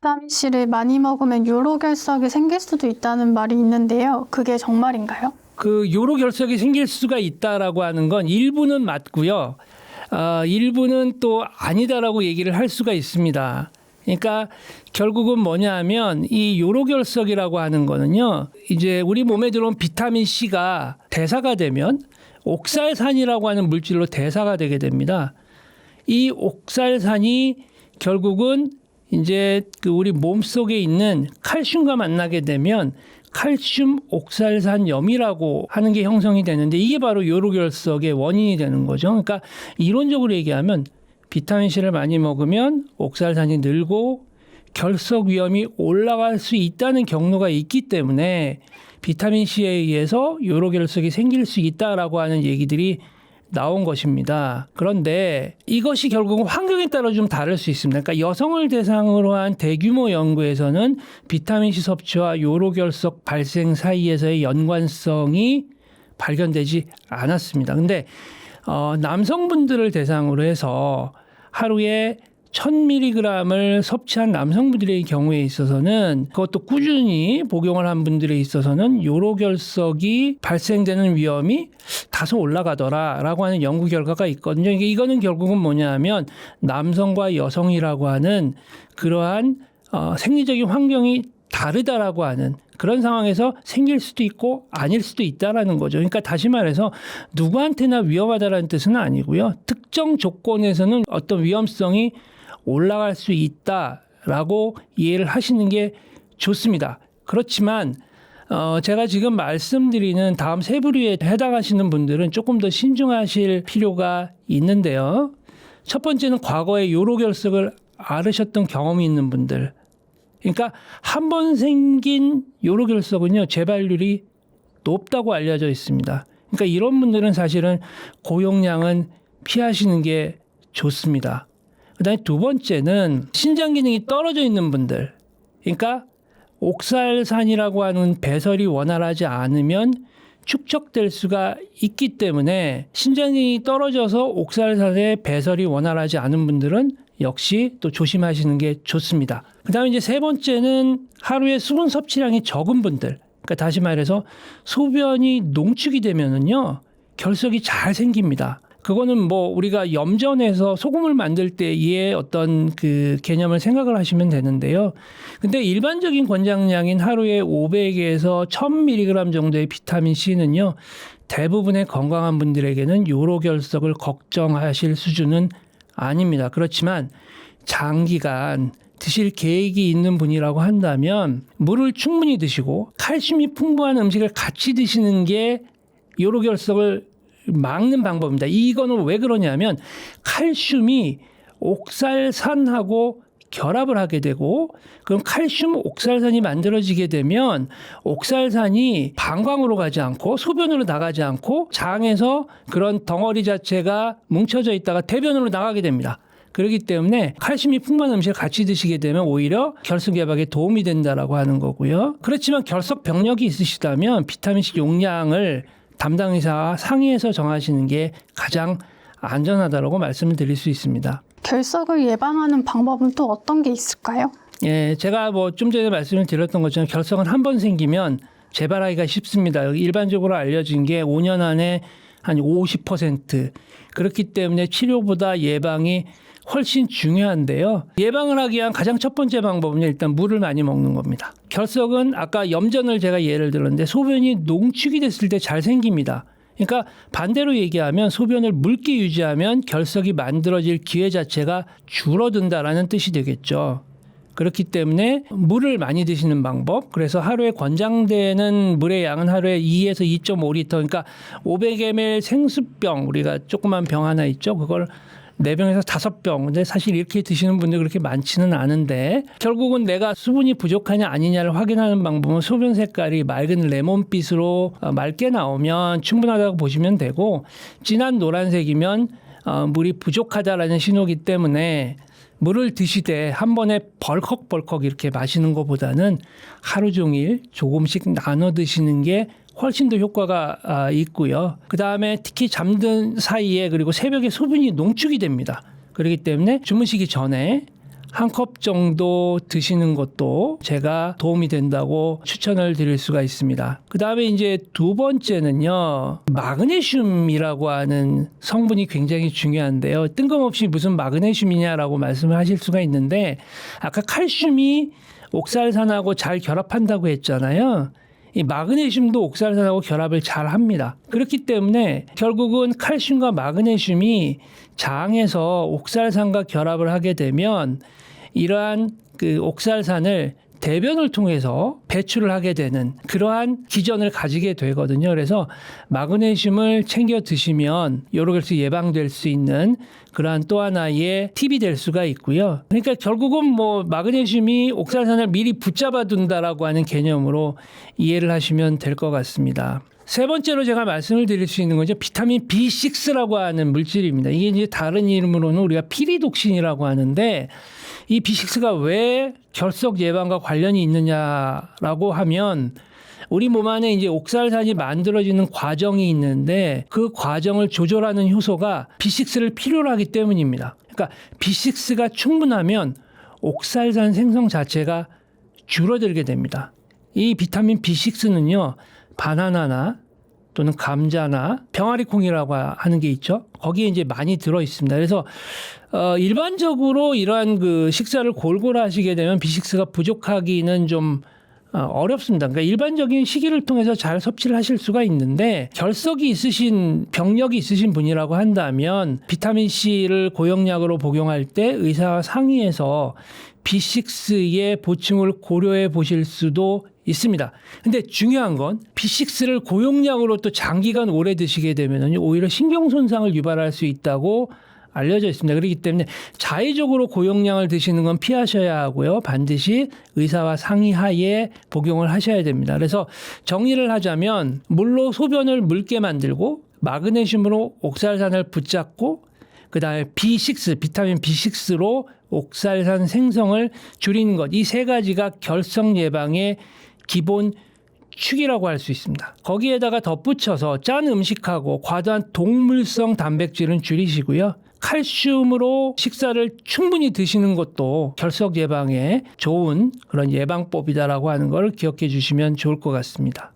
비타민 C를 많이 먹으면 요로결석이 생길 수도 있다는 말이 있는데요. 그게 정말인가요? 그 요로결석이 생길 수가 있다라고 하는 건 일부는 맞고요. 일부는 또 아니다라고 얘기를 할 수가 있습니다. 그러니까 결국은 뭐냐 하면 이 요로결석이라고 하는 거는요. 이제 우리 몸에 들어온 비타민 C가 대사가 되면 옥살산이라고 하는 물질로 대사가 되게 됩니다. 이 옥살산이 결국은 이제 그 우리 몸 속에 있는 칼슘과 만나게 되면 칼슘 옥살산염이라고 하는 게 형성이 되는데 이게 바로 요로결석의 원인이 되는 거죠. 그러니까 이론적으로 얘기하면 비타민 C를 많이 먹으면 옥살산이 늘고 결석 위험이 올라갈 수 있다는 경로가 있기 때문에 비타민 C에 의해서 요로결석이 생길 수 있다라고 하는 얘기들이 나온 것입니다. 그런데 이것이 결국은 환경에 따라 좀 다를 수 있습니다. 그러니까 여성을 대상으로 한 대규모 연구에서는 비타민C 섭취와 요로결석 발생 사이에서의 연관성이 발견되지 않았습니다. 근데 남성분들을 대상으로 해서 하루에 1000mg을 섭취한 남성분들의 경우에 있어서는 그것도 꾸준히 복용을 한 분들에 있어서는 요로결석이 발생되는 위험이 다소 올라가더라라고 하는 연구 결과가 있거든요. 이거는 결국은 뭐냐면 남성과 여성이라고 하는 그러한 생리적인 환경이 다르다라고 하는 그런 상황에서 생길 수도 있고 아닐 수도 있다라는 거죠. 그러니까 다시 말해서 누구한테나 위험하다라는 뜻은 아니고요. 특정 조건에서는 어떤 위험성이 올라갈 수 있다라고 이해를 하시는 게 좋습니다. 그렇지만 제가 지금 말씀드리는 다음 세 부류에 해당하시는 분들은 조금 더 신중하실 필요가 있는데요. 첫 번째는 과거에 요로결석을 앓으셨던 경험이 있는 분들. 그러니까 한 번 생긴 요로결석은요, 재발률이 높다고 알려져 있습니다. 그러니까 이런 분들은 사실은 고용량은 피하시는 게 좋습니다. 그다음에 두 번째는 신장 기능이 떨어져 있는 분들. 그러니까 옥살산이라고 하는 배설이 원활하지 않으면 축적될 수가 있기 때문에 신장 기능이 떨어져서 옥살산의 배설이 원활하지 않은 분들은 역시 또 조심하시는 게 좋습니다. 그다음에 이제 세 번째는 하루에 수분 섭취량이 적은 분들. 그러니까 다시 말해서 소변이 농축이 되면은요, 결석이 잘 생깁니다. 그거는 뭐 우리가 염전에서 소금을 만들 때의 어떤 그 개념을 생각을 하시면 되는데요. 근데 일반적인 권장량인 하루에 500에서 1000mg 정도의 비타민 C는요, 대부분의 건강한 분들에게는 요로결석을 걱정하실 수준은 아닙니다. 그렇지만 장기간 드실 계획이 있는 분이라고 한다면 물을 충분히 드시고 칼슘이 풍부한 음식을 같이 드시는 게 요로결석을 막는 방법입니다. 이거는 왜 그러냐면 칼슘이 옥살산하고 결합을 하게 되고 그럼 칼슘 옥살산이 만들어지게 되면 옥살산이 방광으로 가지 않고 소변으로 나가지 않고 장에서 그런 덩어리 자체가 뭉쳐져 있다가 대변으로 나가게 됩니다. 그렇기 때문에 칼슘이 풍부한 음식을 같이 드시게 되면 오히려 결석 예방에 도움이 된다라고 하는 거고요. 그렇지만 결석 병력이 있으시다면 비타민C 용량을 담당 의사와 상의해서 정하시는 게 가장 안전하다고 말씀을 드릴 수 있습니다. 결석을 예방하는 방법은 또 어떤 게 있을까요? 예, 제가 뭐 좀 전에 말씀을 드렸던 것처럼 결석은 한 번 생기면 재발하기가 쉽습니다. 일반적으로 알려진 게 5년 안에 한 50%. 그렇기 때문에 치료보다 예방이 훨씬 중요한데요. 예방을 하기 위한 가장 첫 번째 방법은 일단 물을 많이 먹는 겁니다. 결석은 아까 염전을 제가 예를 들었는데 소변이 농축이 됐을 때 잘 생깁니다. 그러니까 반대로 얘기하면 소변을 묽게 유지하면 결석이 만들어질 기회 자체가 줄어든다라는 뜻이 되겠죠. 그렇기 때문에 물을 많이 드시는 방법. 그래서 하루에 권장되는 물의 양은 하루에 2에서 2.5리터. 그러니까 500ml 생수병, 우리가 조그만 병 하나 있죠. 그걸 4병에서 5병. 근데 사실 이렇게 드시는 분들 그렇게 많지는 않은데 결국은 내가 수분이 부족하냐 아니냐를 확인하는 방법은 소변 색깔이 맑은 레몬빛으로 맑게 나오면 충분하다고 보시면 되고 진한 노란색이면 물이 부족하다라는 신호이기 때문에 물을 드시되 한 번에 벌컥벌컥 이렇게 마시는 것보다는 하루 종일 조금씩 나눠 드시는 게 훨씬 더 효과가 있고요. 그다음에 특히 잠든 사이에 그리고 새벽에 소변이 농축이 됩니다. 그렇기 때문에 주무시기 전에 한 컵 정도 드시는 것도 제가 도움이 된다고 추천을 드릴 수가 있습니다. 그 다음에 이제 두 번째는요, 마그네슘이라고 하는 성분이 굉장히 중요한데요. 뜬금없이 무슨 마그네슘이냐라고 말씀을 하실 수가 있는데, 아까 칼슘이 옥살산하고 잘 결합한다고 했잖아요. 이 마그네슘도 옥살산하고 결합을 잘 합니다. 그렇기 때문에 결국은 칼슘과 마그네슘이 장에서 옥살산과 결합을 하게 되면 이러한 그 옥살산을 대변을 통해서 배출을 하게 되는 그러한 기전을 가지게 되거든요. 그래서 마그네슘을 챙겨 드시면 여러 가지 예방될 수 있는 그러한 또 하나의 팁이 될 수가 있고요. 그러니까 결국은 뭐 마그네슘이 옥살산을 미리 붙잡아 둔다라고 하는 개념으로 이해를 하시면 될 것 같습니다. 세 번째로 제가 말씀을 드릴 수 있는 건죠. 비타민 B6라고 하는 물질입니다. 이게 이제 다른 이름으로는 우리가 피리독신이라고 하는데, 이 B6가 왜 결석 예방과 관련이 있느냐라고 하면, 우리 몸 안에 이제 옥살산이 만들어지는 과정이 있는데 그 과정을 조절하는 효소가 B6를 필요로 하기 때문입니다. 그러니까 B6가 충분하면 옥살산 생성 자체가 줄어들게 됩니다. 이 비타민 B6는요, 바나나나 또는 감자나 병아리콩이라고 하는 게 있죠. 거기에 이제 많이 들어 있습니다. 그래서 일반적으로 이러한 그 식사를 골고루 하시게 되면 B6가 부족하기는 좀 어렵습니다. 그러니까 일반적인 식이를 통해서 잘 섭취를 하실 수가 있는데, 결석이 있으신 병력이 있으신 분이라고 한다면 비타민 C를 고용량으로 복용할 때 의사와 상의해서 B6의 보충을 고려해 보실 수도 있습니다. 근데 중요한 건 B6를 고용량으로 또 장기간 오래 드시게 되면 오히려 신경 손상을 유발할 수 있다고 알려져 있습니다. 그렇기 때문에 자의적으로 고용량을 드시는 건 피하셔야 하고요. 반드시 의사와 상의하에 복용을 하셔야 됩니다. 그래서 정리를 하자면 물로 소변을 묽게 만들고 마그네슘으로 옥살산을 붙잡고 그다음에 B6, 비타민 B6로 옥살산 생성을 줄이는 것. 이 세 가지가 결석 예방의 기본 축이라고 할 수 있습니다. 거기에다가 덧붙여서 짠 음식하고 과도한 동물성 단백질은 줄이시고요. 칼슘으로 식사를 충분히 드시는 것도 결석 예방에 좋은 그런 예방법이다라고 하는 걸 기억해 주시면 좋을 것 같습니다.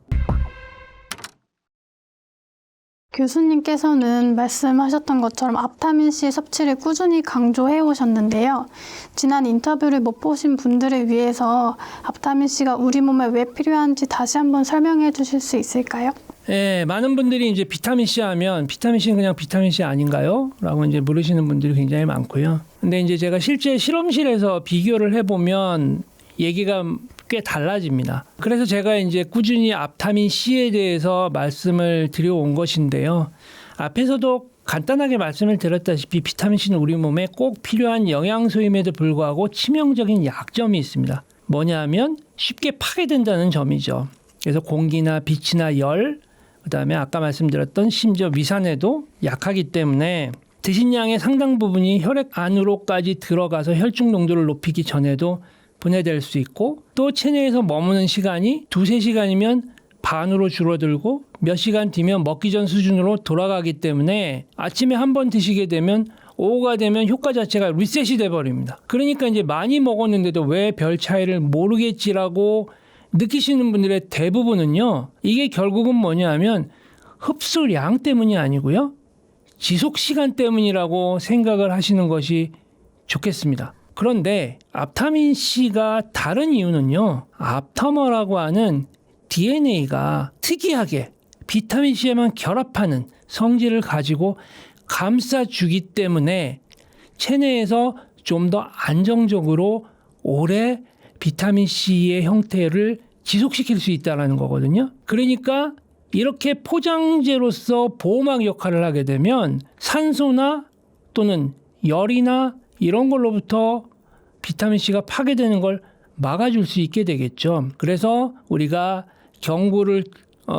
교수님께서는 말씀하셨던 것처럼 앞타민C 섭취를 꾸준히 강조해 오셨는데요. 지난 인터뷰를 못 보신 분들을 위해서 앞타민C가 우리 몸에 왜 필요한지 다시 한번 설명해 주실 수 있을까요? 네, 많은 분들이 이제 비타민C 하면 비타민C는 그냥 비타민C 아닌가요? 라고 이제 물으시는 분들이 굉장히 많고요. 근데 이제 제가 실제 실험실에서 비교를 해보면 얘기가 꽤 달라집니다. 그래서 제가 이제 꾸준히 앞타민 C에 대해서 말씀을 드려온 것인데요. 앞에서도 간단하게 말씀을 드렸다시피 비타민 C는 우리 몸에 꼭 필요한 영양소임에도 불구하고 치명적인 약점이 있습니다. 뭐냐면 쉽게 파괴된다는 점이죠. 그래서 공기나 빛이나 열, 그다음에 아까 말씀드렸던 심지어 위산에도 약하기 때문에 드신 양의 상당 부분이 혈액 안으로까지 들어가서 혈중 농도를 높이기 전에도 분해될 수 있고, 또 체내에서 머무는 시간이 2-3시간이면 반으로 줄어들고 몇 시간 뒤면 먹기 전 수준으로 돌아가기 때문에 아침에 한 번 드시게 되면 오후가 되면 효과 자체가 리셋이 돼버립니다. 그러니까 이제 많이 먹었는데도 왜 별 차이를 모르겠지라고 느끼시는 분들의 대부분은요, 이게 결국은 뭐냐면 흡수량 때문이 아니고요, 지속 시간 때문이라고 생각을 하시는 것이 좋겠습니다. 그런데 앞타민C가 다른 이유는요, 앞터머라고 하는 DNA가 특이하게 비타민C에만 결합하는 성질을 가지고 감싸주기 때문에 체내에서 좀 더 안정적으로 오래 비타민C의 형태를 지속시킬 수 있다는 거거든요. 그러니까 이렇게 포장재로서 보호막 역할을 하게 되면 산소나 또는 열이나 이런 걸로부터 비타민C가 파괴되는 걸 막아줄 수 있게 되겠죠. 그래서 우리가 경구를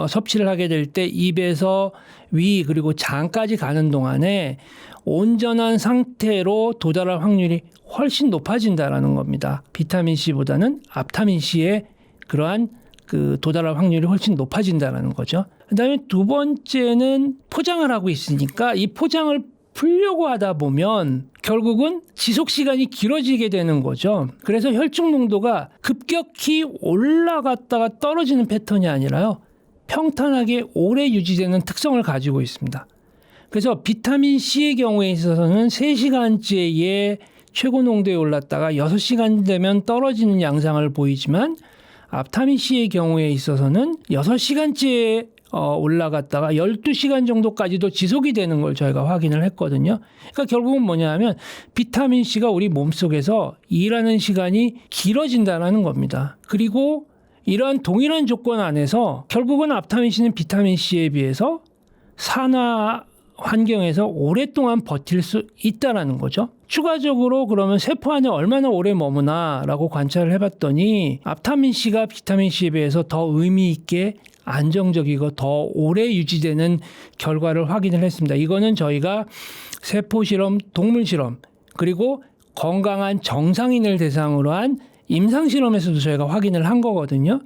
섭취를 하게 될 때 입에서 위 그리고 장까지 가는 동안에 온전한 상태로 도달할 확률이 훨씬 높아진다라는 겁니다. 비타민C보다는 앞타민C의 그러한 그 도달할 확률이 훨씬 높아진다라는 거죠. 그다음에 두 번째는 포장을 하고 있으니까 이 포장을 풀려고 하다 보면 결국은 지속 시간이 길어지게 되는 거죠. 그래서 혈중 농도가 급격히 올라갔다가 떨어지는 패턴이 아니라요. 평탄하게 오래 유지되는 특성을 가지고 있습니다. 그래서 비타민 C의 경우에 있어서는 3시간째에 최고 농도에 올랐다가 6시간 되면 떨어지는 양상을 보이지만 앞타민 C의 경우에 있어서는 6시간째에 올라갔다가 12시간 정도까지도 지속이 되는 걸 저희가 확인을 했거든요. 그러니까 결국은 뭐냐면 비타민 C가 우리 몸속에서 일하는 시간이 길어진다는 겁니다. 그리고 이러한 동일한 조건 안에서 결국은 앞타민 C는 비타민 C에 비해서 산화 환경에서 오랫동안 버틸 수 있다는 거죠. 추가적으로 그러면 세포 안에 얼마나 오래 머무나라고 관찰을 해봤더니 앞타민 C가 비타민 C에 비해서 더 의미 있게 안정적이고 더 오래 유지되는 결과를 확인을 했습니다. 이거는 저희가 세포 실험, 동물 실험, 그리고 건강한 정상인을 대상으로 한 임상 실험에서도 저희가 확인을 한 거거든요.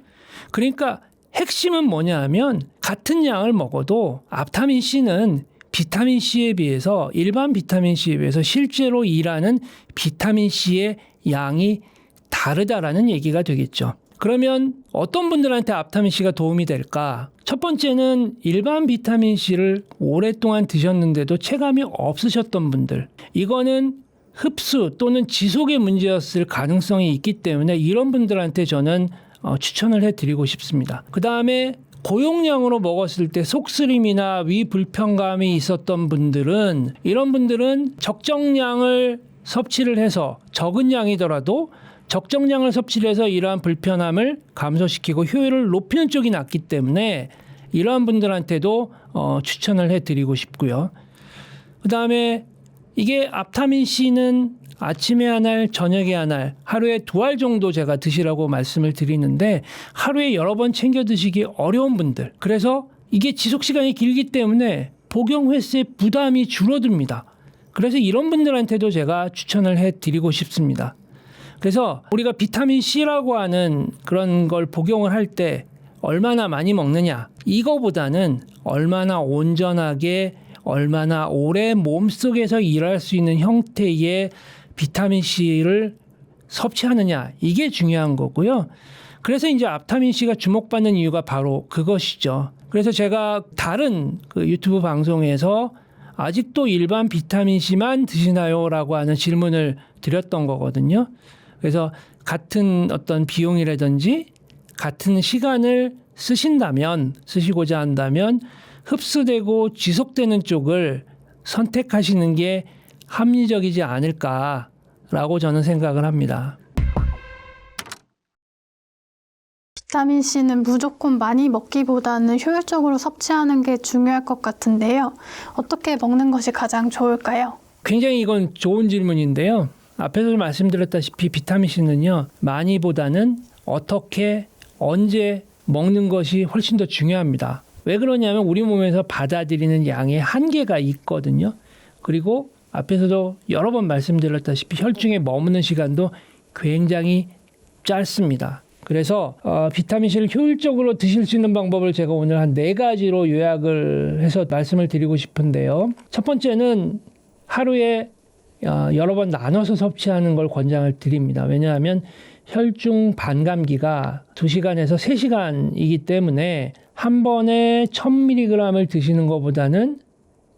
그러니까 핵심은 뭐냐 하면 같은 양을 먹어도 앞타민 C는 비타민 C에 비해서 일반 비타민 C에 비해서 실제로 일하는 비타민 C의 양이 다르다라는 얘기가 되겠죠. 그러면 어떤 분들한테 앞타민 C가 도움이 될까? 첫 번째는 일반 비타민 C를 오랫동안 드셨는데도 체감이 없으셨던 분들. 이거는 흡수 또는 지속의 문제였을 가능성이 있기 때문에 이런 분들한테 저는 추천을 해드리고 싶습니다. 그 다음에 고용량으로 먹었을 때 속쓰림이나 위 불편감이 있었던 분들은 이런 분들은 적정량을 섭취를 해서 적은 양이더라도 적정량을 섭취를 해서 이러한 불편함을 감소시키고 효율을 높이는 쪽이 낫기 때문에 이러한 분들한테도 추천을 해드리고 싶고요. 그 다음에 이게 앞타민 C는 아침에 한 알, 저녁에 한 알, 하루에 2알 정도 제가 드시라고 말씀을 드리는데 하루에 여러 번 챙겨 드시기 어려운 분들, 그래서 이게 지속 시간이 길기 때문에 복용 횟수의 부담이 줄어듭니다. 그래서 이런 분들한테도 제가 추천을 해드리고 싶습니다. 그래서 우리가 비타민 C라고 하는 그런 걸 복용을 할 때 얼마나 많이 먹느냐, 이거보다는 얼마나 온전하게 얼마나 오래 몸속에서 일할 수 있는 형태의 비타민 C를 섭취하느냐, 이게 중요한 거고요. 그래서 이제 앞타민 C가 주목받는 이유가 바로 그것이죠. 그래서 제가 다른 그 유튜브 방송에서 아직도 일반 비타민 C만 드시나요? 라고 하는 질문을 드렸던 거거든요. 그래서 같은 어떤 비용이라든지 같은 시간을 쓰시고자 한다면 흡수되고 지속되는 쪽을 선택하시는 게 합리적이지 않을까라고 저는 생각을 합니다. 비타민 C는 무조건 많이 먹기보다는 효율적으로 섭취하는 게 중요할 것 같은데요. 어떻게 먹는 것이 가장 좋을까요? 굉장히 이건 좋은 질문인데요. 앞에서 말씀드렸다시피 비타민 C는요, 많이보다는 어떻게, 언제 먹는 것이 훨씬 더 중요합니다. 왜 그러냐면 우리 몸에서 받아들이는 양의 한계가 있거든요. 그리고 앞에서도 여러 번 말씀드렸다시피 혈중에 머무는 시간도 굉장히 짧습니다. 그래서 비타민 C를 효율적으로 드실 수 있는 방법을 제가 오늘 한 4가지로 요약을 해서 말씀을 드리고 싶은데요. 첫 번째는 하루에 여러 번 나눠서 섭취하는 걸 권장을 드립니다. 왜냐하면 혈중 반감기가 2시간에서 3시간이기 때문에 한 번에 1000mg을 드시는 것보다는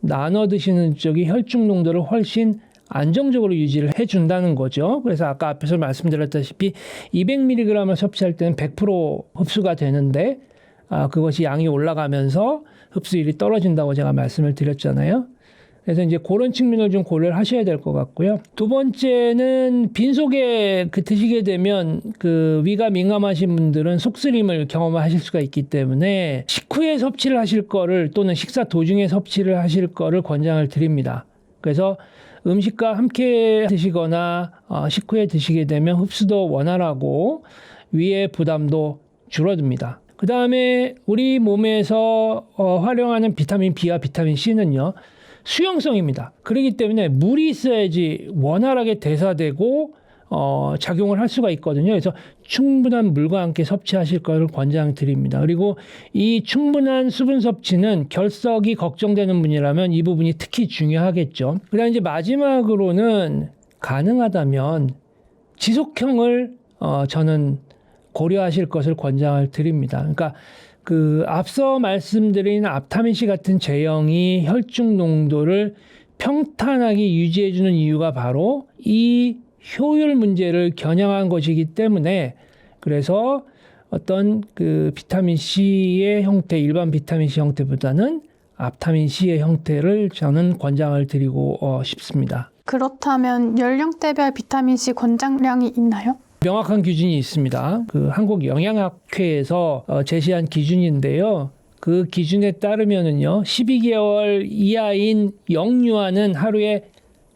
나눠 드시는 쪽이 혈중 농도를 훨씬 안정적으로 유지를 해준다는 거죠. 그래서 아까 앞에서 말씀드렸다시피 200mg을 섭취할 때는 100% 흡수가 되는데 그것이 양이 올라가면서 흡수율이 떨어진다고 제가 말씀을 드렸잖아요. 그래서 이제 그런 측면을 좀 고려를 하셔야 될 것 같고요. 두 번째는 빈속에 드시게 되면 그 위가 민감하신 분들은 속쓰림을 경험하실 수가 있기 때문에 식후에 섭취를 하실 거를 또는 식사 도중에 섭취를 하실 거를 권장을 드립니다. 그래서 음식과 함께 드시거나 식후에 드시게 되면 흡수도 원활하고 위의 부담도 줄어듭니다. 그 다음에 우리 몸에서 활용하는 비타민 B와 비타민 C는요, 수용성입니다. 그렇기 때문에 물이 있어야지 원활하게 대사되고 작용을 할 수가 있거든요. 그래서 충분한 물과 함께 섭취하실 것을 권장드립니다. 그리고 이 충분한 수분 섭취는 결석이 걱정되는 분이라면 이 부분이 특히 중요하겠죠. 그다음 이제 마지막으로는 가능하다면 지속형을 저는 고려하실 것을 권장을 드립니다. 그러니까 그 앞서 말씀드린 앞타민C 같은 제형이 혈중 농도를 평탄하게 유지해주는 이유가 바로 이 효율 문제를 겨냥한 것이기 때문에 그래서 어떤 그 비타민 C의 형태, 일반 비타민 C 형태보다는 앞타민 C의 형태를 저는 권장을 드리고 싶습니다. 그렇다면 연령대별 비타민 C 권장량이 있나요? 명확한 기준이 있습니다. 그 한국영양학회에서 제시한 기준인데요. 그 기준에 따르면은요, 12개월 이하인 영유아는 하루에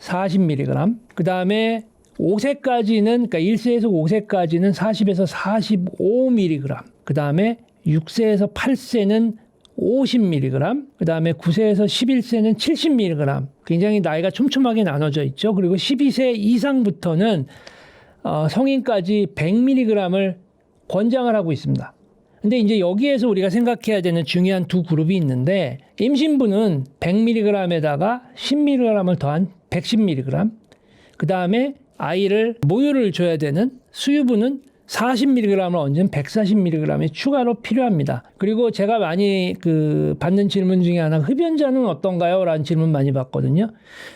40mg, 그 다음에 5세까지는, 그러니까 1세에서 5세까지는 40에서 45mg, 그 다음에 6세에서 8세는 50mg, 그 다음에 9세에서 11세는 70mg. 굉장히 나이가 촘촘하게 나눠져 있죠. 그리고 12세 이상부터는 성인까지 100mg을 권장을 하고 있습니다. 근데 이제 여기에서 우리가 생각해야 되는 중요한 두 그룹이 있는데, 임신부는 100mg에다가 10mg을 더한 110mg, 그 다음에 아이를 모유를 줘야 되는 수유부는 40mg을 얹은 140mg이 추가로 필요합니다. 그리고 제가 많이 받는 질문 중에 하나가 흡연자는 어떤가요? 라는 질문 많이 받거든요.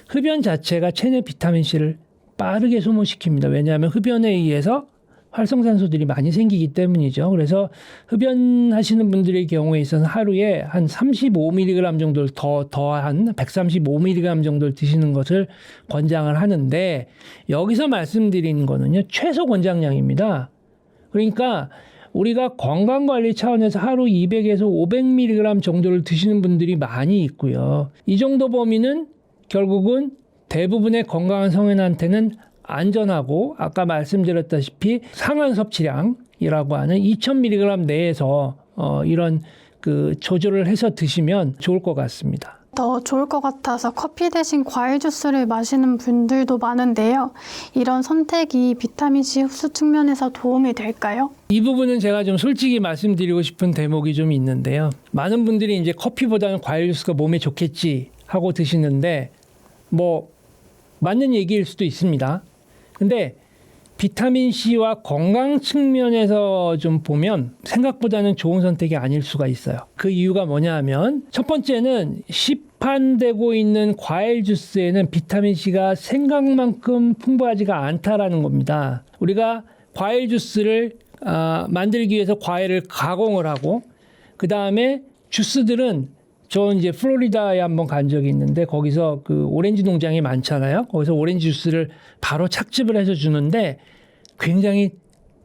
흡연 자체가 체내 비타민C를 빠르게 소모시킵니다. 왜냐하면 흡연에 의해서 활성산소들이 많이 생기기 때문이죠. 그래서 흡연하시는 분들의 경우에 있어서 하루에 한 35mg 정도를 더한 135mg 정도를 드시는 것을 권장을 하는데, 여기서 말씀드리는 거는요, 최소 권장량입니다. 그러니까 우리가 건강관리 차원에서 하루 200에서 500mg 정도를 드시는 분들이 많이 있고요. 이 정도 범위는 결국은 대부분의 건강한 성인한테는 안전하고, 아까 말씀드렸다시피 상한 섭취량이라고 하는 2000mg 내에서 이런 조절을 해서 드시면 좋을 것 같습니다. 더 좋을 것 같아서 커피 대신 과일 주스를 마시는 분들도 많은데요. 이런 선택이 비타민C 흡수 측면에서 도움이 될까요? 이 부분은 제가 좀 솔직히 말씀드리고 싶은 대목이 좀 있는데요. 많은 분들이 이제 커피보다는 과일 주스가 몸에 좋겠지 하고 드시는데, 맞는 얘기일 수도 있습니다. 근데 비타민C와 건강 측면에서 좀 보면 생각보다는 좋은 선택이 아닐 수가 있어요. 그 이유가 뭐냐 하면, 첫 번째는 시판되고 있는 과일 주스에는 비타민C가 생각만큼 풍부하지가 않다라는 겁니다. 우리가 과일 주스를 만들기 위해서 과일을 가공을 하고, 그 다음에 주스들은 저 이제 플로리다에 한번 간 적이 있는데, 거기서 그 오렌지 농장이 많잖아요. 거기서 오렌지 주스를 바로 착즙을 해서 주는데 굉장히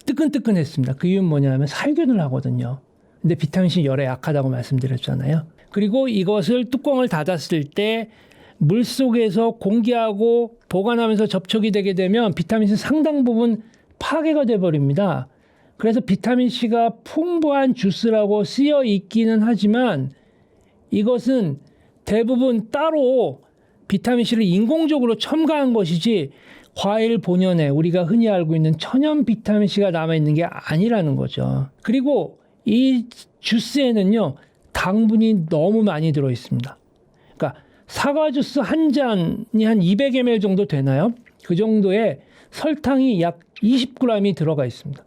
뜨끈뜨끈했습니다. 그 이유는 뭐냐면 살균을 하거든요. 근데 비타민C 열에 약하다고 말씀드렸잖아요. 그리고 이것을 뚜껑을 닫았을 때 물속에서 공기하고 보관하면서 접촉이 되게 되면 비타민C 상당 부분 파괴가 돼버립니다. 그래서 비타민C가 풍부한 주스라고 쓰여 있기는 하지만 이것은 대부분 따로 비타민C를 인공적으로 첨가한 것이지 과일 본연에 우리가 흔히 알고 있는 천연 비타민C가 남아있는 게 아니라는 거죠. 그리고 이 주스에는요, 당분이 너무 많이 들어있습니다. 그러니까 사과 주스 한 잔이 한 200ml 정도 되나요? 그 정도의 설탕이 약 20g이 들어가 있습니다.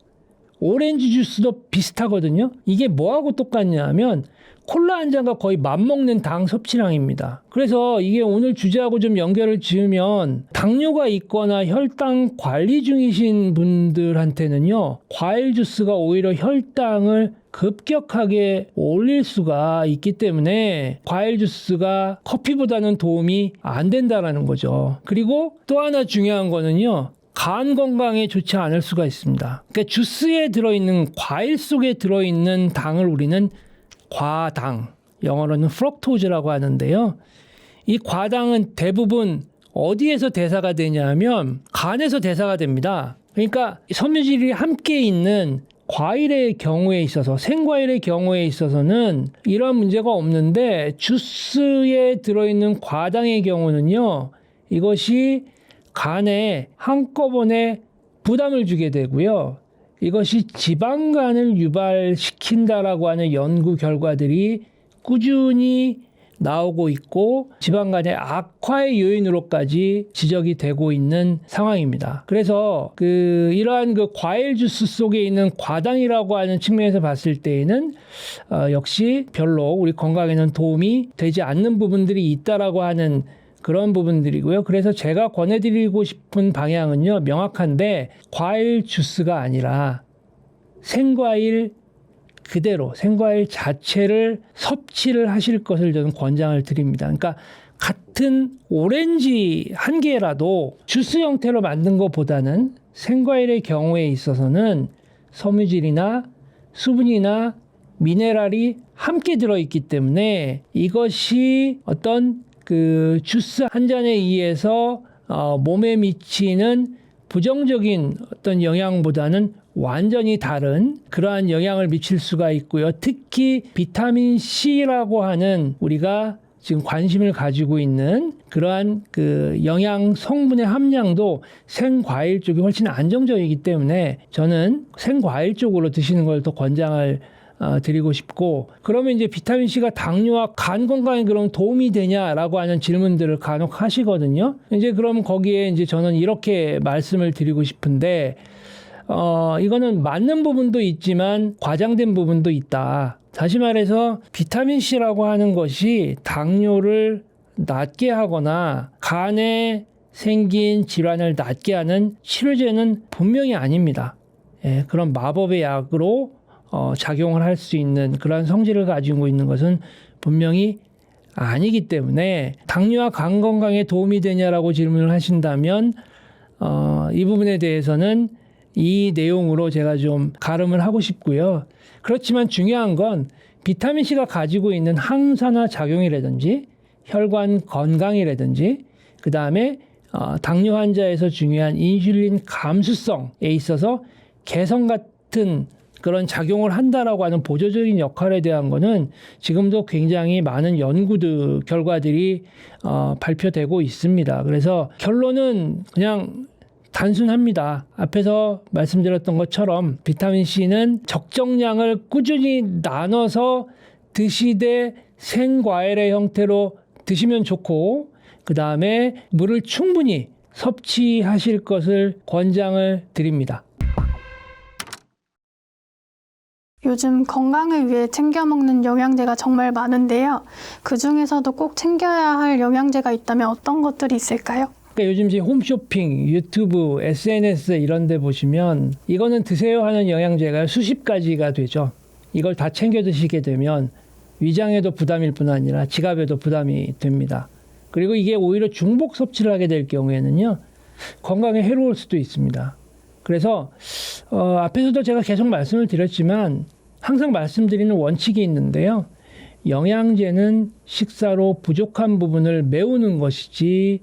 오렌지 주스도 비슷하거든요. 이게 뭐하고 똑같냐 하면 콜라 한 잔과 거의 맞먹는 당 섭취량입니다. 그래서 이게 오늘 주제하고 좀 연결을 지으면, 당뇨가 있거나 혈당 관리 중이신 분들한테는요, 과일 주스가 오히려 혈당을 급격하게 올릴 수가 있기 때문에 과일 주스가 커피보다는 도움이 안 된다라는 거죠. 그리고 또 하나 중요한 거는요, 간 건강에 좋지 않을 수가 있습니다. 그러니까 주스에 들어있는, 과일 속에 들어있는 당을 우리는 과당, 영어로는 프럭토즈라고 하는데요. 이 과당은 대부분 어디에서 대사가 되냐면 간에서 대사가 됩니다. 그러니까 섬유질이 함께 있는 과일의 경우에 있어서, 생과일의 경우에 있어서는 이런 문제가 없는데, 주스에 들어있는 과당의 경우는요, 이것이 간에 한꺼번에 부담을 주게 되고요. 이것이 지방간을 유발시킨다라고 하는 연구 결과들이 꾸준히 나오고 있고 지방간의 악화의 요인으로까지 지적이 되고 있는 상황입니다. 그래서 이러한 과일 주스 속에 있는 과당이라고 하는 측면에서 봤을 때에는 역시 별로 우리 건강에는 도움이 되지 않는 부분들이 있다라고 하는 그런 부분들이고요. 그래서 제가 권해드리고 싶은 방향은요, 명확한데 과일 주스가 아니라 생과일 그대로 생과일 자체를 섭취를 하실 것을 저는 권장을 드립니다. 그러니까 같은 오렌지 한 개라도 주스 형태로 만든 것보다는 생과일의 경우에 있어서는 섬유질이나 수분이나 미네랄이 함께 들어있기 때문에 이것이 어떤 주스 한 잔에 의해서 몸에 미치는 부정적인 어떤 영향보다는 완전히 다른 그러한 영향을 미칠 수가 있고요. 특히 비타민 C라고 하는 우리가 지금 관심을 가지고 있는 그러한 영양 성분의 함량도 생과일 쪽이 훨씬 안정적이기 때문에 저는 생과일 쪽으로 드시는 걸 더 권장을 드리고 싶고, 그러면 이제 비타민 C가 당뇨와 간 건강에 그럼 도움이 되냐라고 하는 질문들을 간혹 하시거든요. 이제 그럼 거기에 이제 저는 이렇게 말씀을 드리고 싶은데, 이거는 맞는 부분도 있지만 과장된 부분도 있다. 다시 말해서 비타민 C라고 하는 것이 당뇨를 낫게 하거나 간에 생긴 질환을 낫게 하는 치료제는 분명히 아닙니다. 예, 그런 마법의 약으로 작용을 할 수 있는 그런 성질을 가지고 있는 것은 분명히 아니기 때문에 당뇨와 간 건강에 도움이 되냐라고 질문을 하신다면 이 부분에 대해서는 이 내용으로 제가 좀 가름을 하고 싶고요. 그렇지만 중요한 건 비타민C가 가지고 있는 항산화 작용이라든지 혈관 건강이라든지 그 다음에 당뇨 환자에서 중요한 인슐린 감수성에 있어서 개선 같은 그런 작용을 한다라고 하는 보조적인 역할에 대한 거는 지금도 굉장히 많은 연구들 결과들이 발표되고 있습니다. 그래서 결론은 그냥 단순합니다. 앞에서 말씀드렸던 것처럼 비타민C는 적정량을 꾸준히 나눠서 드시되 생과일의 형태로 드시면 좋고, 그 다음에 물을 충분히 섭취하실 것을 권장을 드립니다. 요즘 건강을 위해 챙겨 먹는 영양제가 정말 많은데요. 그 중에서도 꼭 챙겨야 할 영양제가 있다면 어떤 것들이 있을까요? 그러니까 요즘 이제 홈쇼핑, 유튜브, SNS 이런 데 보시면 이거는 드세요 하는 영양제가 수십 가지가 되죠. 이걸 다 챙겨 드시게 되면 위장에도 부담일 뿐 아니라 지갑에도 부담이 됩니다. 그리고 이게 오히려 중복 섭취를 하게 될 경우에는요, 건강에 해로울 수도 있습니다. 그래서 앞에서도 제가 계속 말씀을 드렸지만 항상 말씀드리는 원칙이 있는데요. 영양제는 식사로 부족한 부분을 메우는 것이지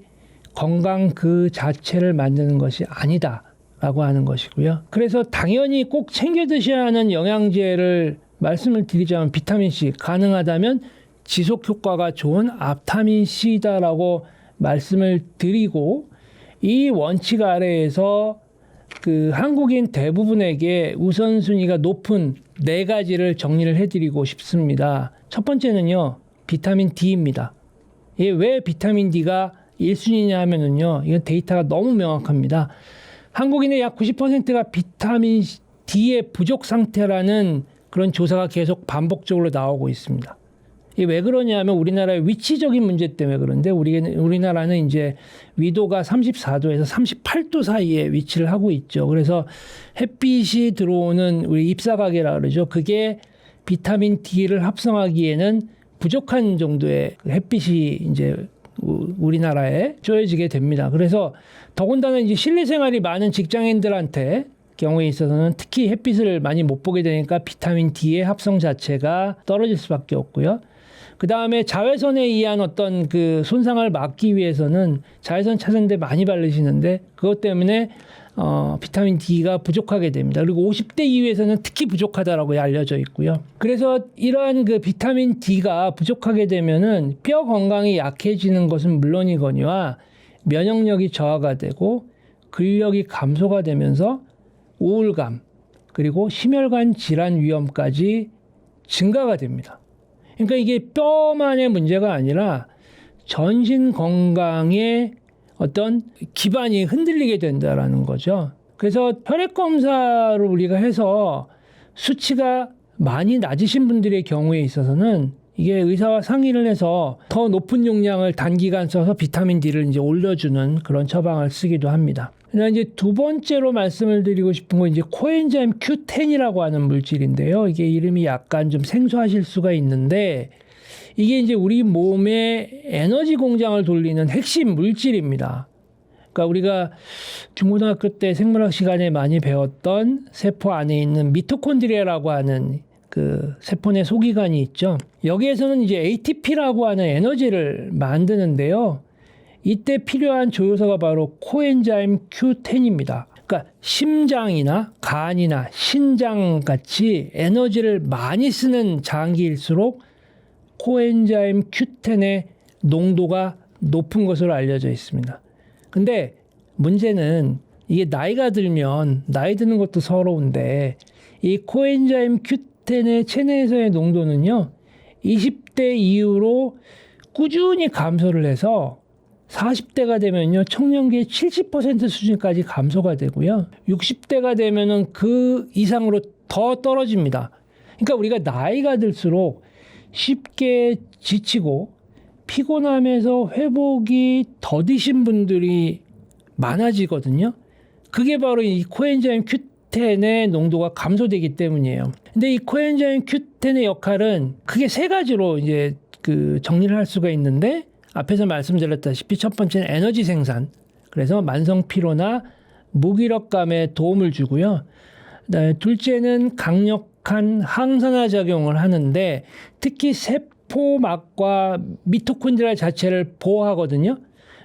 건강 그 자체를 만드는 것이 아니다라고 하는 것이고요. 그래서 당연히 꼭 챙겨 드셔야 하는 영양제를 말씀을 드리자면 비타민C, 가능하다면 지속 효과가 좋은 앞타민C다라고 말씀을 드리고, 이 원칙 아래에서 한국인 대부분에게 우선순위가 높은 4가지를 정리를 해드리고 싶습니다. 첫 번째는요, 비타민 D입니다. 이게 왜 비타민 D가 1순위냐 하면은요, 이건 데이터가 너무 명확합니다. 한국인의 약 90%가 비타민 D의 부족 상태라는 그런 조사가 계속 반복적으로 나오고 있습니다. 이게 왜 그러냐면 우리나라의 위치적인 문제 때문에 그런데 우리나라는 이제 위도가 34도에서 38도 사이에 위치를 하고 있죠. 그래서 햇빛이 들어오는 우리 잎사각이라 그러죠. 그게 비타민 D를 합성하기에는 부족한 정도의 햇빛이 이제 우리나라에 쪼여지게 됩니다. 그래서 더군다나 이제 실내 생활이 많은 직장인들한테 경우에 있어서는 특히 햇빛을 많이 못 보게 되니까 비타민 D의 합성 자체가 떨어질 수밖에 없고요. 그 다음에 자외선에 의한 어떤 손상을 막기 위해서는 자외선 차단제 많이 바르시는데 그것 때문에 비타민 D가 부족하게 됩니다. 그리고 50대 이후에서는 특히 부족하다라고 알려져 있고요. 그래서 이러한 비타민 D가 부족하게 되면은 뼈 건강이 약해지는 것은 물론이거니와 면역력이 저하가 되고 근력이 감소가 되면서 우울감 그리고 심혈관 질환 위험까지 증가가 됩니다. 그러니까 이게 뼈만의 문제가 아니라 전신 건강의 어떤 기반이 흔들리게 된다라는 거죠. 그래서 혈액 검사를 우리가 해서 수치가 많이 낮으신 분들의 경우에 있어서는 이게 의사와 상의를 해서 더 높은 용량을 단기간 써서 비타민 D를 이제 올려주는 그런 처방을 쓰기도 합니다. 그다음 이제 두 번째로 말씀을 드리고 싶은 건 이제 코엔자임 Q10이라고 하는 물질인데요. 이게 이름이 약간 좀 생소하실 수가 있는데 이게 이제 우리 몸의 에너지 공장을 돌리는 핵심 물질입니다. 그러니까 우리가 중고등학교 때 생물학 시간에 많이 배웠던 세포 안에 있는 미토콘드리아라고 하는 그 세포 내 소기관이 있죠. 여기에서는 이제 ATP라고 하는 에너지를 만드는데요. 이때 필요한 조효소가 바로 코엔자임 Q10입니다. 그러니까 심장이나 간이나 신장 같이 에너지를 많이 쓰는 장기일수록 코엔자임 Q10의 농도가 높은 것으로 알려져 있습니다. 근데 문제는 이게 나이가 들면 나이 드는 것도 서러운데 이 코엔자임 Q10의 체내에서의 농도는요. 20대 이후로 꾸준히 감소를 해서 40대가 되면요. 청년기의 70% 수준까지 감소가 되고요. 60대가 되면은 그 이상으로 더 떨어집니다. 그러니까 우리가 나이가 들수록 쉽게 지치고 피곤함에서 회복이 더디신 분들이 많아지거든요. 그게 바로 이 코엔자임 Q10의 농도가 감소되기 때문이에요. 근데 이 코엔자임 Q10의 역할은 크게 세 가지로 이제 그 정리를 할 수가 있는데 앞에서 말씀드렸다시피 첫 번째는 에너지 생산. 그래서 만성 피로나 무기력감에 도움을 주고요. 그다음에 둘째는 강력한 항산화 작용을 하는데 특히 세포막과 미토콘드리아 자체를 보호하거든요.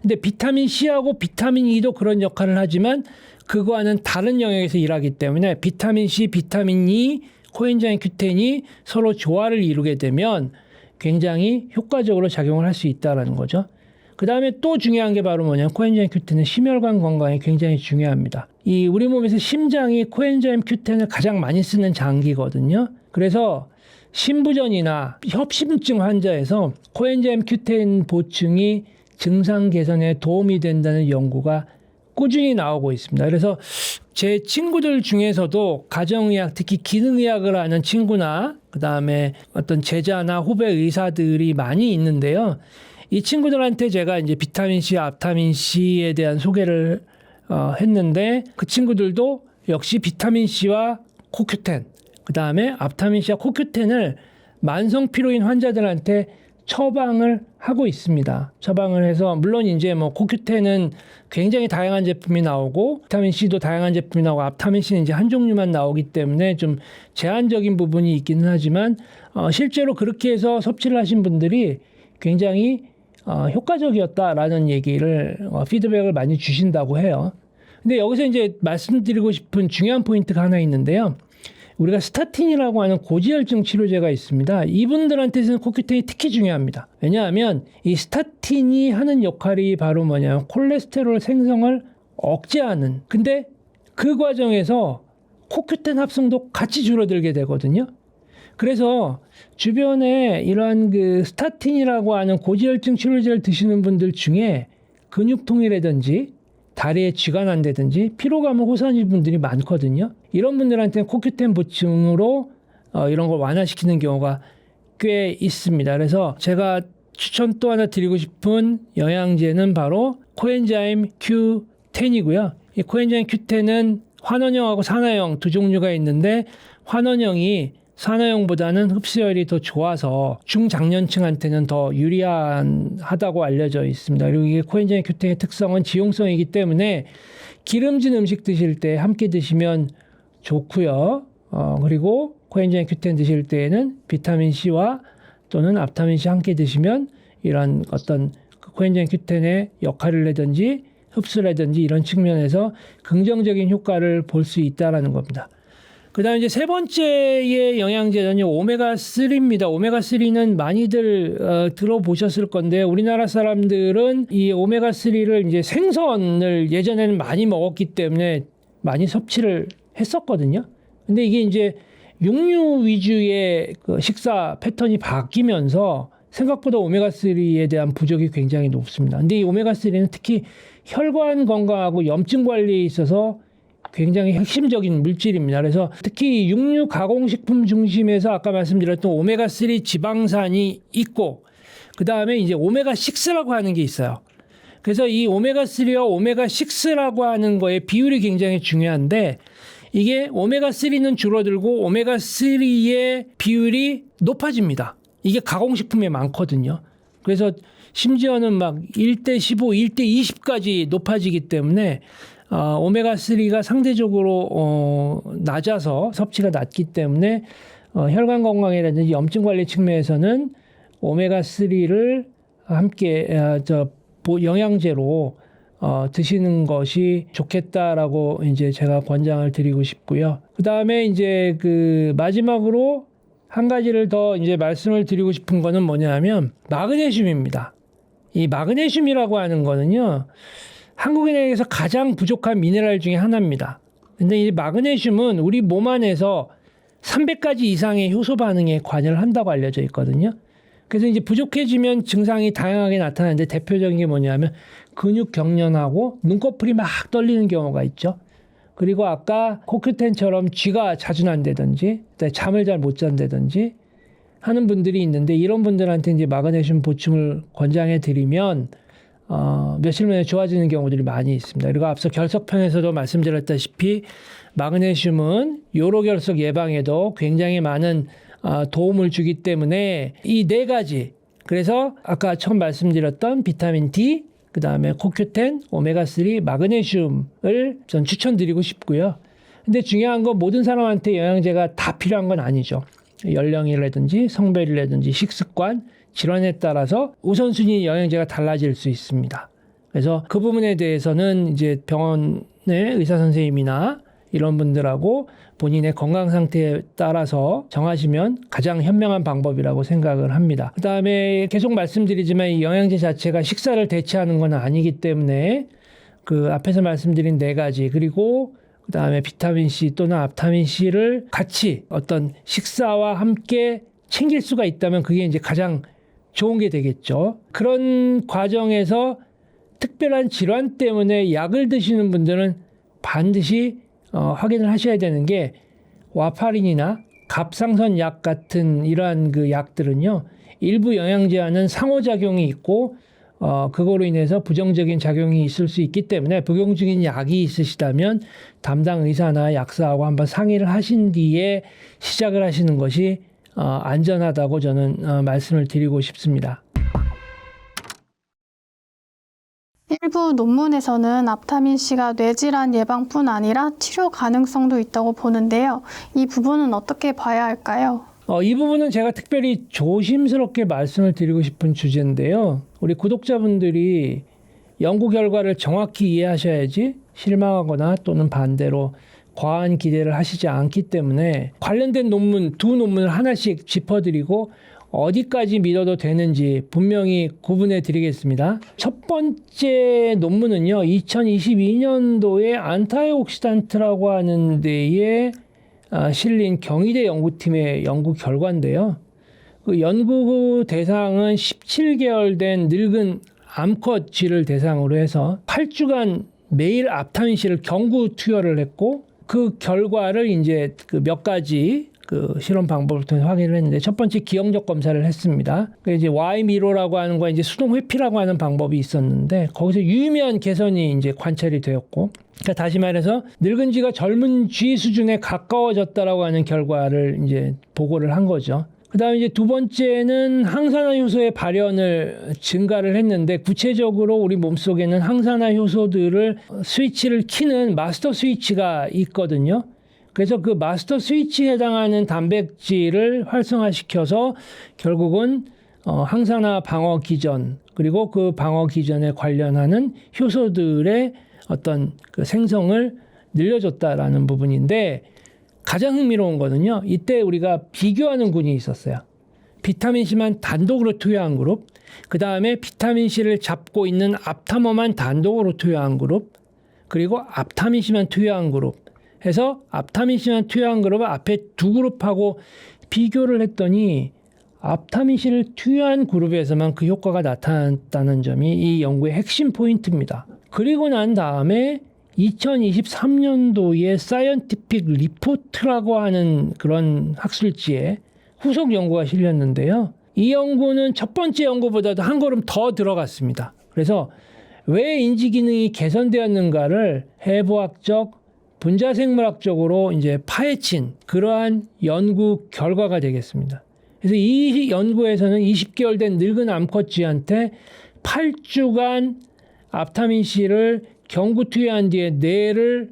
근데 비타민 C하고 비타민 E도 그런 역할을 하지만 그거와는 다른 영역에서 일하기 때문에 비타민 C, 비타민 E, 코엔자임 Q10이 서로 조화를 이루게 되면 굉장히 효과적으로 작용을 할 수 있다는 거죠. 그 다음에 또 중요한 게 바로 뭐냐면 코엔자임 Q10은 심혈관 건강에 굉장히 중요합니다. 이 우리 몸에서 심장이 코엔자임 Q10을 가장 많이 쓰는 장기거든요. 그래서 심부전이나 협심증 환자에서 코엔자임 Q10 보충이 증상 개선에 도움이 된다는 연구가 꾸준히 나오고 있습니다. 그래서 제 친구들 중에서도 가정의학, 특히 기능의학을 하는 친구나 그다음에 어떤 제자나 후배 의사들이 많이 있는데요. 이 친구들한테 제가 이제 비타민 C, 앞타민 C에 대한 소개를 했는데 그 친구들도 역시 비타민 C와 코큐텐, 그다음에 앞타민 C와 코큐텐을 만성 피로인 환자들한테 처방을 하고 있습니다. 처방을 해서 물론 이제 뭐 코큐텐은 굉장히 다양한 제품이 나오고 비타민 C도 다양한 제품이 나오고 앞타민 C는 이제 한 종류만 나오기 때문에 좀 제한적인 부분이 있기는 하지만 실제로 그렇게 해서 섭취를 하신 분들이 굉장히 효과적이었다라는 얘기를 피드백을 많이 주신다고 해요. 근데 여기서 이제 말씀드리고 싶은 중요한 포인트가 하나 있는데요. 우리가 스타틴이라고 하는 고지혈증 치료제가 있습니다. 이분들한테는 코큐텐이 특히 중요합니다. 왜냐하면 이 스타틴이 하는 역할이 바로 뭐냐면 콜레스테롤 생성을 억제하는. 근데 그 과정에서 코큐텐 합성도 같이 줄어들게 되거든요. 그래서 주변에 이러한 그 스타틴이라고 하는 고지혈증 치료제를 드시는 분들 중에 근육통이라든지 다리에 쥐가 난다든지 피로감을 호소하는 분들이 많거든요. 이런 분들한테는 코큐텐 보충으로 이런 걸 완화시키는 경우가 꽤 있습니다. 그래서 제가 추천 또 하나 드리고 싶은 영양제는 바로 코엔자임 Q10이고요. 이 코엔자임 Q10은 환원형하고 산화형 두 종류가 있는데 환원형이 산화형보다는 흡수율이 더 좋아서 중장년층한테는 더 유리하다고 알려져 있습니다. 그리고 이게 코엔자임 Q10의 특성은 지용성이기 때문에 기름진 음식 드실 때 함께 드시면 좋고요. 그리고 코엔자임 Q10 드실 때에는 비타민 C와 또는 앞타민 C 함께 드시면 이런 어떤 코엔자임 Q10의 역할이라든지 흡수라든지 이런 측면에서 긍정적인 효과를 볼 수 있다는 겁니다. 그다음에 이제 세 번째의 영양제는요, 오메가3입니다. 오메가3는 많이들 들어보셨을 건데, 우리나라 사람들은 이 오메가3를 이제 생선을 예전에는 많이 먹었기 때문에 많이 섭취를 했었거든요. 근데 이게 이제 육류 위주의 그 식사 패턴이 바뀌면서 생각보다 오메가3에 대한 부족이 굉장히 높습니다. 근데 이 오메가3는 특히 혈관 건강하고 염증 관리에 있어서 굉장히 핵심적인 물질입니다. 그래서 특히 육류 가공식품 중심에서 아까 말씀드렸던 오메가3 지방산이 있고, 그 다음에 이제 오메가6라고 하는 게 있어요. 그래서 이 오메가3와 오메가6라고 하는 거의 비율이 굉장히 중요한데, 이게 오메가3는 줄어들고 오메가3의 비율이 높아집니다. 이게 가공식품에 많거든요. 그래서 심지어는 막 1대15, 1대20까지 높아지기 때문에 오메가3가 상대적으로 낮아서 섭취가 낮기 때문에 혈관 건강이라든지 염증 관리 측면에서는 오메가3를 함께 영양제로 드시는 것이 좋겠다라고 이제 제가 권장을 드리고 싶고요. 그 다음에 이제 그 마지막으로 한 가지를 더 이제 말씀을 드리고 싶은 거는 뭐냐면 마그네슘입니다. 이 마그네슘이라고 하는 거는요, 한국인에게서 가장 부족한 미네랄 중에 하나입니다. 근데 이 마그네슘은 우리 몸 안에서 300가지 이상의 효소 반응에 관여를 한다고 알려져 있거든요. 그래서 이제 부족해지면 증상이 다양하게 나타나는데 대표적인 게 뭐냐면 근육 경련하고 눈꺼풀이 막 떨리는 경우가 있죠. 그리고 아까 코큐텐처럼 쥐가 자주 난다든지 잠을 잘 못 잔다든지 하는 분들이 있는데, 이런 분들한테 이제 마그네슘 보충을 권장해 드리면 며칠 만에 좋아지는 경우들이 많이 있습니다. 그리고 앞서 결석편에서도 말씀드렸다시피 마그네슘은 요로결석 예방에도 굉장히 많은 도움을 주기 때문에 이 네 가지, 그래서 아까 처음 말씀드렸던 비타민 D, 그 다음에 코큐텐, 오메가3, 마그네슘을 전 추천드리고 싶고요. 근데 중요한 건 모든 사람한테 영양제가 다 필요한 건 아니죠. 연령이라든지 성별이라든지 식습관, 질환에 따라서 우선순위 영양제가 달라질 수 있습니다. 그래서 그 부분에 대해서는 이제 병원의 의사 선생님이나 이런 분들하고 본인의 건강 상태에 따라서 정하시면 가장 현명한 방법이라고 생각을 합니다. 그 다음에 계속 말씀드리지만 이 영양제 자체가 식사를 대체하는 건 아니기 때문에 그 앞에서 말씀드린 네 가지, 그리고 그 다음에 비타민C 또는 앞타민C를 같이 어떤 식사와 함께 챙길 수가 있다면 그게 이제 가장 좋은 게 되겠죠. 그런 과정에서 특별한 질환 때문에 약을 드시는 분들은 반드시 확인을 하셔야 되는 게, 와파린이나 갑상선 약 같은 이러한 그 약들은요, 일부 영양제와는 상호작용이 있고 그거로 인해서 부정적인 작용이 있을 수 있기 때문에 복용 중인 약이 있으시다면 담당 의사나 약사하고 한번 상의를 하신 뒤에 시작을 하시는 것이 안전하다고 저는 말씀을 드리고 싶습니다. 일부 논문에서는 앞타민C가 뇌질환 예방뿐 아니라 치료 가능성도 있다고 보는데요. 이 부분은 어떻게 봐야 할까요? 이 부분은 제가 특별히 조심스럽게 말씀을 드리고 싶은 주제인데요. 우리 구독자분들이 연구 결과를 정확히 이해하셔야지 실망하거나 또는 반대로 과한 기대를 하시지 않기 때문에 관련된 논문, 두 논문을 하나씩 짚어드리고 어디까지 믿어도 되는지 분명히 구분해 드리겠습니다. 첫 번째 논문은요, 2022년도에 안타이옥시단트라고 하는 데에 실린 경희대 연구팀의 연구 결과인데요. 그 연구 대상은 17개월 된 늙은 암컷 쥐를 대상으로 해서 8주간 매일 앞타민C를 경구 투여를 했고, 그 결과를 이제 그 몇 가지 그 실험 방법을 통해 확인을 했는데, 첫 번째 기억력 검사를 했습니다. 그 이제 Y 미로라고 하는 거, 이제 수동 회피라고 하는 방법이 있었는데 거기서 유의미한 개선이 이제 관찰이 되었고, 그러니까 다시 말해서 늙은 쥐가 젊은 쥐 수준에 가까워졌다라고 하는 결과를 이제 보고를 한 거죠. 그다음에 이제 두 번째는 항산화 효소의 발현을 증가를 했는데, 구체적으로 우리 몸속에는 항산화 효소들을 스위치를 키는 마스터 스위치가 있거든요. 그래서 그 마스터 스위치에 해당하는 단백질을 활성화시켜서 결국은 항산화 방어 기전, 그리고 그 방어 기전에 관련하는 효소들의 어떤 그 생성을 늘려줬다라는 부분인데, 가장 흥미로운 거는요. 이때 우리가 비교하는 군이 있었어요. 비타민C만 단독으로 투여한 그룹, 그 다음에 비타민C를 잡고 있는 앞타머만 단독으로 투여한 그룹, 그리고 앞타민C만 투여한 그룹 해서 앞타민C만 투여한 그룹을 앞에 두 그룹하고 비교를 했더니 앞타민C를 투여한 그룹에서만 그 효과가 나타났다는 점이 이 연구의 핵심 포인트입니다. 그리고 난 다음에 2023년도에 사이언티픽 리포트라고 하는 그런 학술지에 후속 연구가 실렸는데요. 이 연구는 첫 번째 연구보다도 한 걸음 더 들어갔습니다. 그래서 왜 인지 기능이 개선되었는가를 해부학적, 분자생물학적으로 이제 파헤친 그러한 연구 결과가 되겠습니다. 그래서 이 연구에서는 20개월 된 늙은 암컷쥐한테 8주간 앞타민C를 경구 투여한 뒤에 뇌를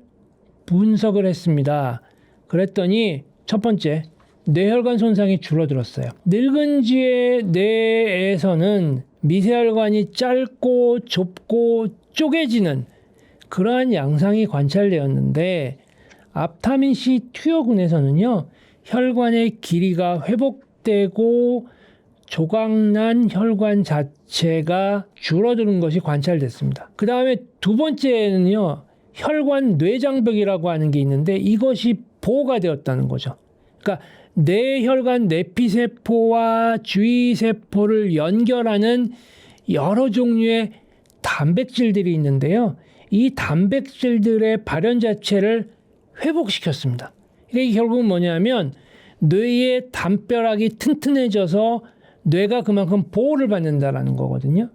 분석을 했습니다. 그랬더니 첫 번째, 뇌혈관 손상이 줄어들었어요. 늙은 쥐의 뇌에서는 미세혈관이 짧고 좁고 쪼개지는 그러한 양상이 관찰되었는데 앞타민C 투여군에서는요. 혈관의 길이가 회복되고 조각난 혈관 자체가 줄어드는 것이 관찰됐습니다. 그 다음에 두 번째는요. 혈관 뇌장벽이라고 하는 게 있는데 이것이 보호가 되었다는 거죠. 그러니까 뇌혈관 내피세포와 주위세포를 연결하는 여러 종류의 단백질들이 있는데요. 이 단백질들의 발현 자체를 회복시켰습니다. 이게 결국은 뭐냐면 뇌의 담벼락이 튼튼해져서 뇌가 그만큼 보호를 받는다라는 거거든요.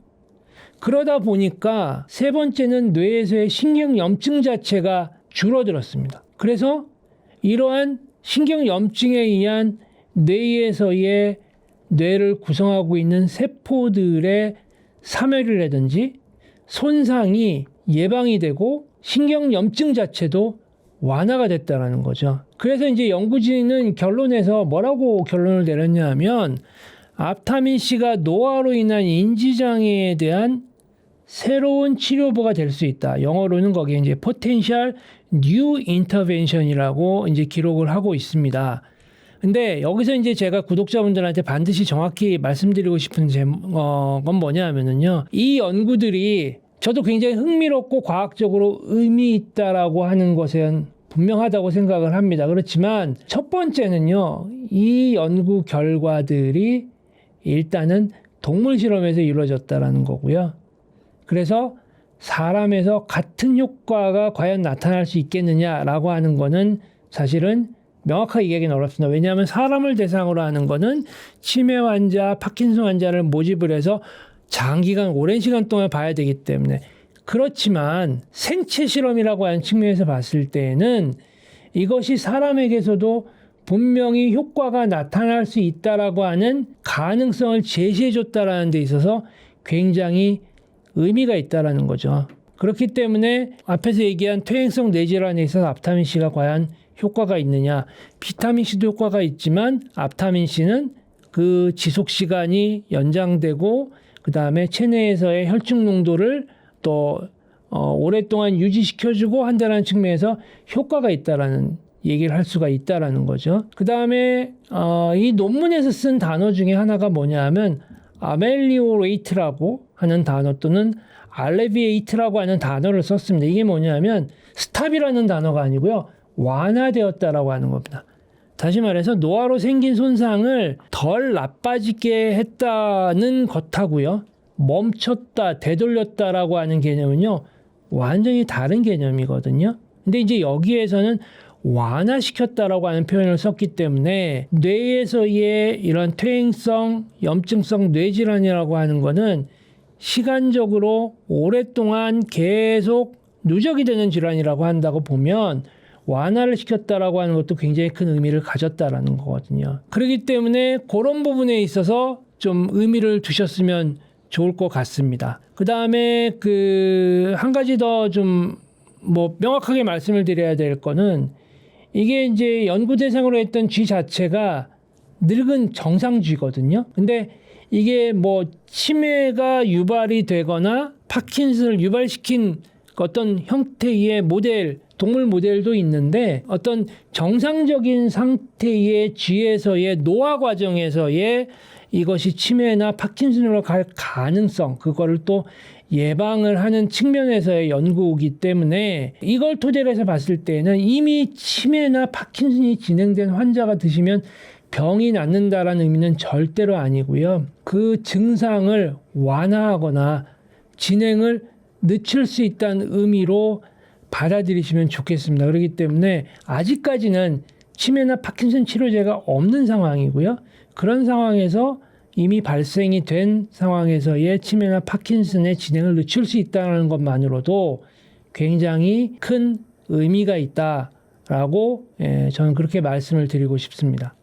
그러다 보니까 세 번째는 뇌에서의 신경염증 자체가 줄어들었습니다. 그래서 이러한 신경염증에 의한 뇌에서의 뇌를 구성하고 있는 세포들의 사멸이라든지 손상이 예방이 되고 신경염증 자체도 완화가 됐다는 거죠. 그래서 이제 연구진은 결론에서 뭐라고 결론을 내렸냐 하면 앞타민C가 노화로 인한 인지장애에 대한 새로운 치료법가 될 수 있다. 영어로는 거기에 이제 potential new intervention이라고 이제 기록을 하고 있습니다. 근데 여기서 이제 제가 구독자분들한테 반드시 정확히 말씀드리고 싶은 건 뭐냐 하면은요. 이 연구들이 저도 굉장히 흥미롭고 과학적으로 의미 있다라고 하는 것은 분명하다고 생각을 합니다. 그렇지만 첫 번째는요. 이 연구 결과들이 일단은 동물 실험에서 이루어졌다라는 거고요. 그래서 사람에서 같은 효과가 과연 나타날 수 있겠느냐라고 하는 거는 사실은 명확하게 얘기하기는 어렵습니다. 왜냐하면 사람을 대상으로 하는 거는 치매 환자, 파킨슨 환자를 모집을 해서 장기간 오랜 시간 동안 봐야 되기 때문에 그렇지만 생체 실험이라고 하는 측면에서 봤을 때에는 이것이 사람에게서도 분명히 효과가 나타날 수 있다라고 하는 가능성을 제시해 줬다라는 데 있어서 굉장히 의미가 있다라는 거죠. 그렇기 때문에 앞에서 얘기한 퇴행성 뇌질환에 있어서 앞타민C가 과연 효과가 있느냐. 비타민C도 효과가 있지만 앞타민C는 그 지속 시간이 연장되고 그 다음에 체내에서의 혈중 농도를 또 오랫동안 유지시켜주고 한다는 측면에서 효과가 있다라는 얘기를 할 수가 있다라는 거죠. 그 다음에 이 논문에서 쓴 단어 중에 하나가 뭐냐 하면 아멜리오레이트라고 하는 단어 또는 알레비에이트라고 하는 단어를 썼습니다. 이게 뭐냐면 스탑이라는 단어가 아니고요. 완화되었다라고 하는 겁니다. 다시 말해서 노화로 생긴 손상을 덜 나빠지게 했다는 것하고요. 멈췄다, 되돌렸다라고 하는 개념은요. 완전히 다른 개념이거든요. 근데 이제 여기에서는 완화시켰다라고 하는 표현을 썼기 때문에 뇌에서의 이런 퇴행성, 염증성 뇌질환이라고 하는 거는 시간적으로 오랫동안 계속 누적이 되는 질환이라고 한다고 보면 완화를 시켰다라고 하는 것도 굉장히 큰 의미를 가졌다라는 거거든요. 그렇기 때문에 그런 부분에 있어서 좀 의미를 두셨으면 좋을 것 같습니다. 그 다음에 한 가지 더 좀 명확하게 말씀을 드려야 될 거는 이게 이제 연구 대상으로 했던 쥐 자체가 늙은 정상 쥐거든요. 근데 이게 치매가 유발이 되거나 파킨슨을 유발시킨 어떤 형태의 모델 동물 모델도 있는데 어떤 정상적인 상태의 쥐에서의 노화 과정에서의 이것이 치매나 파킨슨으로 갈 가능성, 그거를 또 예방을 하는 측면에서의 연구이기 때문에 이걸 토대로 해서 봤을 때는 이미 치매나 파킨슨이 진행된 환자가 드시면 병이 낫는다라는 의미는 절대로 아니고요. 그 증상을 완화하거나 진행을 늦출 수 있다는 의미로 받아들이시면 좋겠습니다. 그렇기 때문에 아직까지는 치매나 파킨슨 치료제가 없는 상황이고요. 그런 상황에서 이미 발생이 된 상황에서의 치매나 파킨슨의 진행을 늦출 수 있다는 것만으로도 굉장히 큰 의미가 있다라고 저는 그렇게 말씀을 드리고 싶습니다.